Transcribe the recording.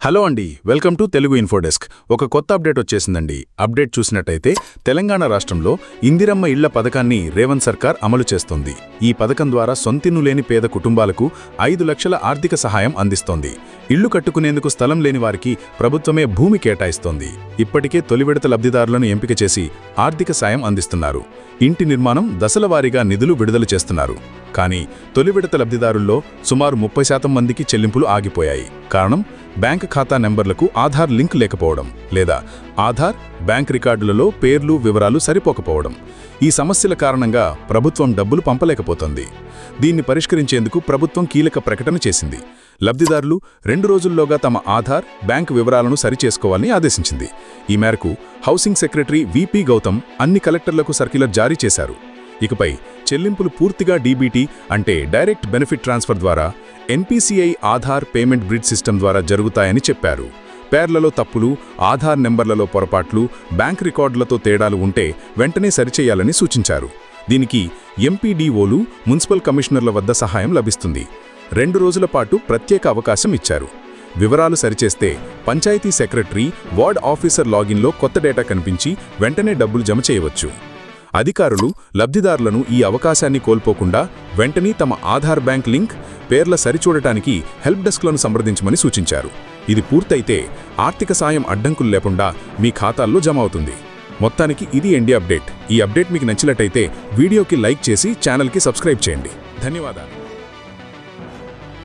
Hello అండి, welcome to Telugu ఇన్ఫోడెస్క్. ఒక కొత్త అప్డేట్ వచ్చేసిందండి. అప్డేట్ చూసినట్టయితే తెలంగాణ రాష్ట్రంలో ఇందిరమ్మ ఇళ్ల పథకాన్ని రేవంత్ సర్కార్ అమలు చేస్తోంది. ఈ పథకం ద్వారా సొంతిల్లు లేని పేద కుటుంబాలకు 5 లక్షల ఆర్థిక సహాయం అందిస్తోంది. ఇళ్లు కట్టుకునేందుకు స్థలం లేని వారికి ప్రభుత్వమే భూమి కేటాయిస్తోంది. ఇప్పటికే తొలి విడత లబ్ధిదారులను ఎంపిక చేసి ఆర్థిక సాయం అందిస్తున్నారు. ఇంటి నిర్మాణం దశలవారీగా నిధులు విడుదల చేస్తున్నారు. కానీ తొలి విడత లబ్ధిదారుల్లో సుమారు 30% మందికి చెల్లింపులు ఆగిపోయాయి. కారణం బ్యాంక్ ఖాతా నెంబర్లకు ఆధార్ లింక్ లేకపోవడం లేదా ఆధార్ బ్యాంక్ రికార్డులలో పేర్లు వివరాలు సరిపోకపోవడం. ఈ సమస్యల కారణంగా ప్రభుత్వం డబ్బులు పంపలేకపోతోంది. దీన్ని పరిష్కరించేందుకు ప్రభుత్వం కీలక ప్రకటన చేసింది. లబ్ధిదారులు 2 రోజుల్లోగా తమ ఆధార్ బ్యాంక్ వివరాలను సరిచేసుకోవాలని ఆదేశించింది. ఈ మేరకు హౌసింగ్ సెక్రటరీ విపి గౌతమ్ అన్ని కలెక్టర్లకు సర్క్యులర్ జారీ చేశారు. ఇకపై చెల్లింపులు పూర్తిగా డీబీటీ అంటే డైరెక్ట్ బెనిఫిట్ ట్రాన్స్ఫర్ ద్వారా NPCI Aadhaar payment bridge system ద్వారా జరుగుతాయని చెప్పారు. పేర్లలో తప్పులు, ఆధార్ నెంబర్లలో పొరపాట్లు, బ్యాంక్ రికార్డులతో తేడాలు ఉంటే వెంటనే సరిచేయాలని సూచించారు. దీనికి ఎంపీడీఓలు, మున్సిపల్ కమిషనర్ల వద్ద సహాయం లభిస్తుంది. 2 రోజుల పాటు ప్రత్యేక అవకాశం ఇచ్చారు. వివరాలు సరిచేస్తే పంచాయతీ సెక్రటరీ, వార్డ్ ఆఫీసర్ లాగిన్లో కొత్త డేటా కనిపించి వెంటనే డబ్బులు జమ చేయవచ్చు. అధికారులు లబ్ధిదారులను ఈ అవకాశాన్ని కోల్పోకుండా వెంటనే తమ ఆధార్ బ్యాంక్ లింక్, పేర్ల సరిచూడటానికి హెల్ప్ డెస్క్లను సంప్రదించమని సూచించారు. ఇది పూర్తయితే ఆర్థిక సాయం అడ్డంకులు లేకుండా మీ ఖాతాల్లో జమ అవుతుంది. మొత్తానికి ఇది ఎండి అప్డేట్. ఈ అప్డేట్ మీకు నచ్చినట్టయితే వీడియోకి లైక్ చేసి ఛానల్కి సబ్స్క్రైబ్ చేయండి. ధన్యవాదాలు.